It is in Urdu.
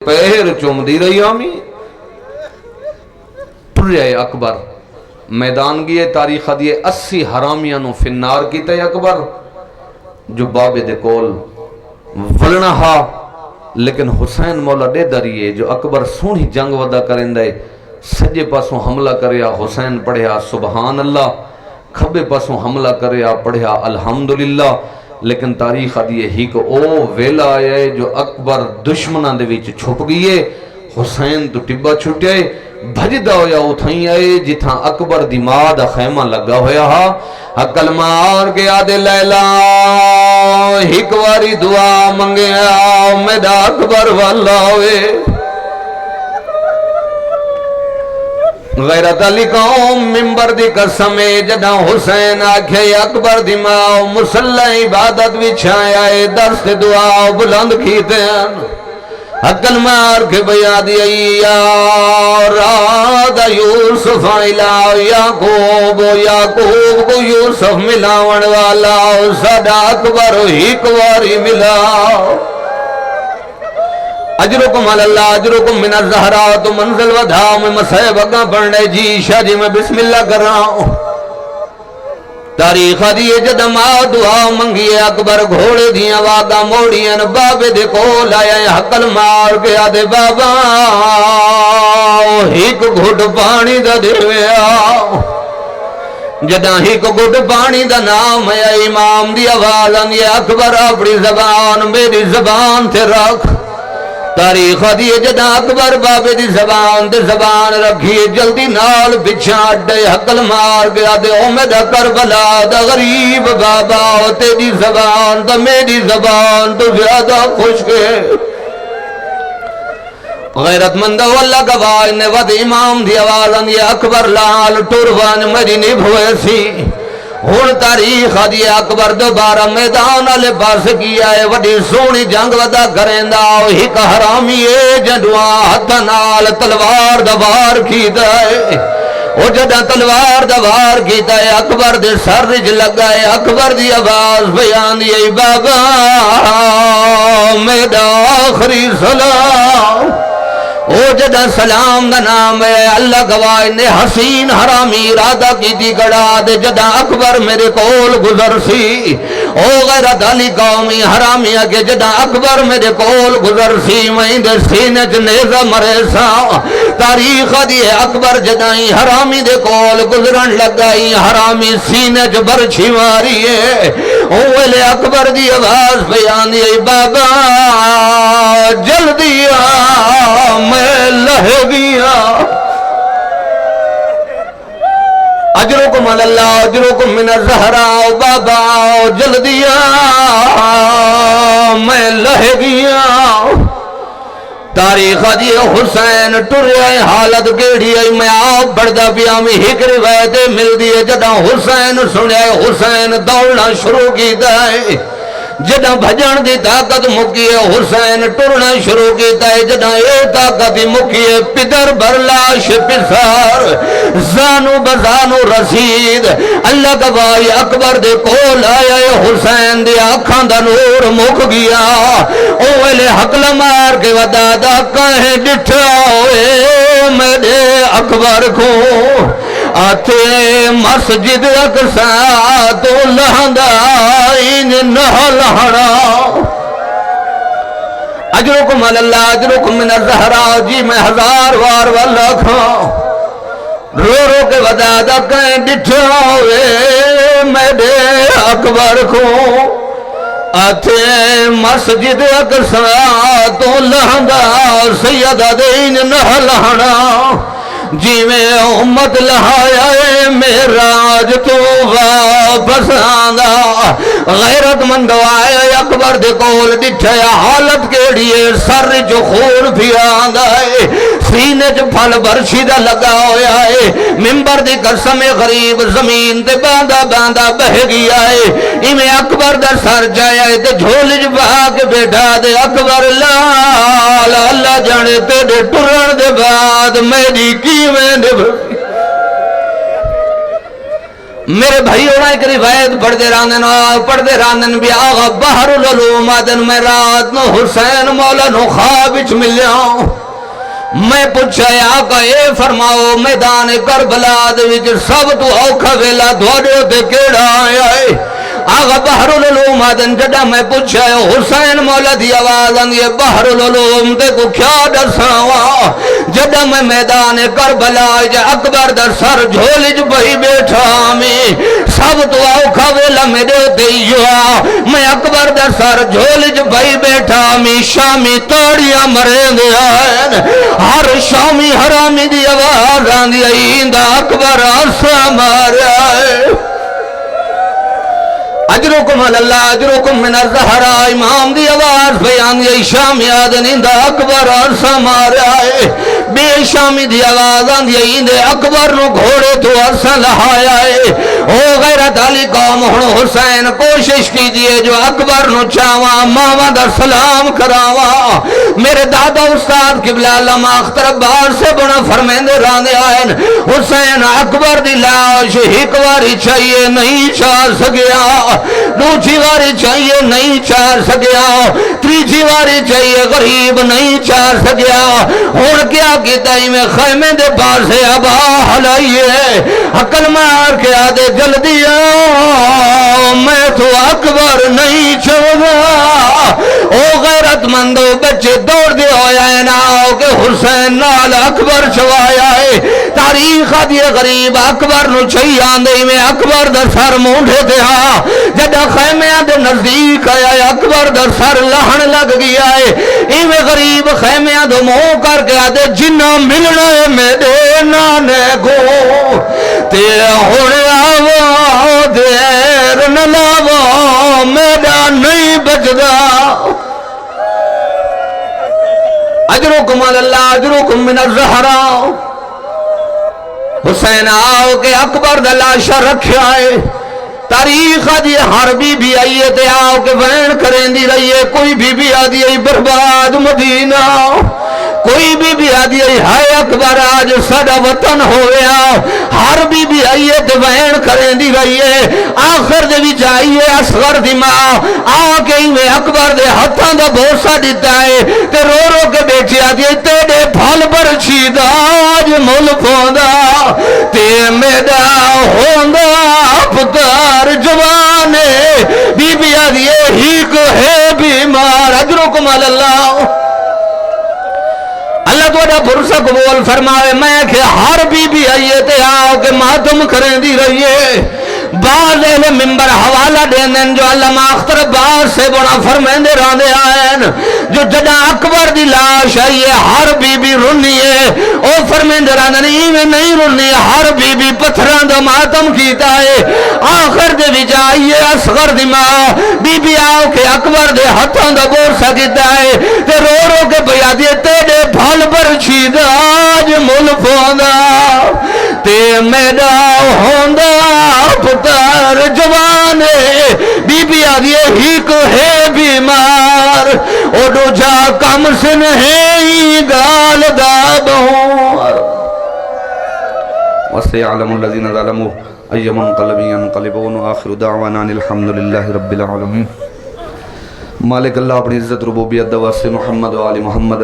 پیر چومدی رہی آمی ٹرے اکبر میدان گئے تاریخ دیئے 80 حرامیاں نو فنار کی تے اکبر جو بابے دے کول ولنا ہا لیکن حسین مولا دے دریئے جو اکبر سونی جنگ ودا کریں دے سجے پاسوں حملہ کریا حسین پڑھیا سبحان اللہ کھبے پاسوں حملہ کریا پڑھیا الحمدللہ لیکن تاریخ دیئے ہی کو او ویلا آئے جو اکبر دشمنہ دے ویچ چھپ گئے حسین تو ٹبا چھٹے بھجدہ ہویا اتھائیں آئے جتھاں اکبر دی ماں دا خیمہ لگا ہویا ہا حقل مار کے آدھے لیلہ ہکواری دعا منگے آؤ میڈا اکبر والا ہوئے غیرت علی قوم ممبر دی قسمے جدہ حسین آکھے اکبر دی ماں مسلح عبادت وچھائے آئے درست دعا بلند کیتے ہیں حقل مار کے بیا دی راد یوسف علاو یعقوب کو یوسف ملاون والا صدا اکبر ہکواری ملاو اجرکم اللہ اجرکم من الزہرات منزل ودھا میں مسئے بگا پڑھنے جی شاہ جی میں بسم اللہ کر رہا ہوں تاریخ دیئے جدما دعا منگیے اکبر گھوڑے دیاں واگا موڑیاں بابے دے کول آئے حقل مار کے آدھے بابا ہیک گھٹ پانی دا دیوے آؤ جدہ ہیک گھٹ پانی دا نام ہے امام دی آواز آنیے اکبر اپنی زبان میری زبان تھے رکھ تاریخ دیئے جدہ اکبر بابے دی زبان رکھیے جلدی نال پچھا اڈے حقل مار گیا دے امید کربلا دا غریب بابا تیری زبان دا میری زبان تو زیادہ خوش کے غیرت مند واللہ گواہ نے ود امام دی آوازن یہ اکبر لال ٹوروان میری نبھوے سی ہون تاریخ دی اکبر دوبارہ میدان والے پاس کیا ہے وڈی سونی جنگ ودا کریں دا ہک حرامی جنڈواں ہتھ نال تلوار دوار کیتا ہے او جدہ تلوار دوار کیتا ہے اکبر دے سر رج لگا ہے اکبر دی آواز بیان دی بابا میرا آخری سلام او جدہ سلام دا نام ہے اللہ گواہ نے حسین حرامی ارادہ کی تھی گڑا دے جدہ اکبر میرے کول گزر سی او غیرت علی قومی حرامی کے جدہ اکبر میرے کول گزر سی میں دے سینے جنیزہ مرے سا تاریخ دی اکبر جدہ ہی حرامی دے کول گزرن لگائی حرامی سینے جبر چھواری ہے اولے اکبر دی آواز بیان دی بابا جلدی میں لہے گیا اجرکم اللہ اجرکم من الزہراء بابا جلدیا میں لہے گیا تاریخ دی حسین ٹرے حالت گیڑی ہے میں آپ بڑھدا پیامی ہک روایتیں مل دیئے جدہ حسین سنے حسین دوڑنا شروع کی دائے جدہ بھجن دی طاقت مکیے حسین ٹرنا شروع کیتا ہے جدہ اے طاقت مکیے پدر برلاش پسار زانو بزانو رسید اللہ گواہی اکبر دے کول آیا حسین دی آنکھاں دا نور مک گیا اولے حقل مار کے ودادا کہیں ڈٹھا ہوئے میرے اکبر کو آتے مسجد اقصا تو لہندا ان نہلہنا اجرکم اللہ اجرکم من الزہراء جی میں ہزار وار والا کھاں رو رو کے ودادا کہیں ڈٹھا ہوئے میرے اکبر کو آتے مسجد اقصا تو لہندا سیدہ دین نہلہنا جی میں امت لہایا ہے میراج تو واپس آندا غیرت مند آیا اکبر دے کول ڈٹھا حالت کیڑیے سر جو خون بھی آندا ہے سینے جو پھل برشیدہ لگا ہویا ہے ممبر دی قسم غریب زمین تے باندھا باندھا بہ گیا ہے ایمیں اکبر دا سر جایا ہے تے جھولج بھاگ بیٹھا دے اکبر لال اللہ جانے تے دے ٹرن دے بعد میری کی میں میرے بھائی ہونا ایک روایت پڑھتے راندن بھی آغا بحر العلوم آدن میں رات نو حسین مولا نو خواب وچ ملیا میں پوچھا آقا اے فرماؤ میدان کربلا دے وچ سب تو اوکھا ویلا تھوڑے تے کیڑا آیا ہے آغا بحر العلوم آدن جڑا میں پوچھا حسین مولا دی آواز آنگی بحر العلوم تے کو کیا ڈرساوا جڑا میں میدان کربلا جا اکبر در سر جھولج بہی بیٹھا میں سب تو اوکھا ویلا میرے دیوا میں اکبر در سر جھولج بہی بیٹھا میں شامی توڑیاں مریں دے آئین ہر شامی حرامی دی آواز آندی آئیندہ اکبر عرصہ مارے آئے اجرکم اللہ اجرکم من الزہرا امام دی آواز بیان دی شامی آدنی دا اکبر عرصہ مارے آئے بے شامی دی آواز آندی دے اکبر نو گھوڑے تو عرصہ لہایا ہے او غیرت علی قوم حسین کوشش کیجئے جو اکبر نو چاوا ماما در سلام کراوا میرے دادا استاد قبلہ علامہ اختر عباس سے بنا فرمیندے راندے آئین حسین اکبر دی لاش ہکواری چاہیے نہیں چاہ سکیا دوسری واری چاہیے نہیں چار سکیا تیسری واری چاہیے غریب نہیں چار سکیا اور کیا کیتا ہی میں خیمے دے پاس ہے ابا حلائیے عقل مار کے آدھے جلدی میں تو اکبر نہیں چھوڑا او غیرت مندو بچے دوڑ دے ہویا ہے ناؤ کہ حسین نال اکبر چھوایا ہے تاریخ دیے غریب اکبر نو چاہیے آندے میں اکبر در سر مونڈے دے ہاں جدہ خیمیاں دے نزدیک آیا اکبر در سر لہن لگ گیا ہے ایویں غریب خیمیاں دے منہ کر کے آدھے جنہ ملنا ہے میرے نانے کو تے ہونے آوا دیر نہ لاوا میرا نہیں بچدا اجرکم اللہ اجرکم من الزہرا حسین آؤ کہ اکبر دلاشہ رکھیا ہے تاریخ دی ہر بی بی آئیے تے آؤ کہ وین کریں دی رہیے کوئی بی بی آدھی آئی برباد مدینہ کوئی بی آدھی آئی ہائے اکبر آج سڑا وطن ہویا ہر بی آئیے تے وین کریں دی رہیے آخر دے بھی جائیے اصغر دی ماں آکے میں اکبر دے ہتھاں دا بوسا دیتا ہے تے رو رو کے بیٹی آدھی تیرے پھل پر چھیدہ آج مل پوندا تے میڈا ہوندہ پتار جوانے بی آدھی ہی کو ہے بیمار اجرکم اللہ اللہ توڑا پرسہ قبول فرمائے میں کہ ہر بی آئیے تے آؤ کہ ماتم کریں دی رہیے بعض اہل ممبر حوالہ دینن جو علامہ اختر عباس سے بنا فرمیندے راندے آئین جو جڑا اکبر دی لاش آئیے ہر بی رنی ہے او فرمیندے راندے نہیں رنی ہر بی پتھران دا ماتم کیتا ہے آخر دے بھی جائیے اصغر دی ماں بی آؤ کہ اکبر دے ہتھوں دا بورسا کیتا ہے تے رو رو کے بیا دیے تیرے بھال پر چھیدہ آج مل پوندا تے میڈا ہوندہ پتر جوانے بی آدھیے ہی کو ہے بیمار اوڈو جا کم سن ہے ہی گال دابوں وَسَيَعْلَمُ الَّذِينَ ظَلَمُوا أَيَّ مُنْقَلَبٍ يَنْقَلِبُونَ وَآخِرُ دَعْوَانَا الْحَمْدُ لِلَّهِ رَبِّ الْعَالَمِينَ مالک اللہ اپنی عزت ربوبیت دواسے محمد و آل محمد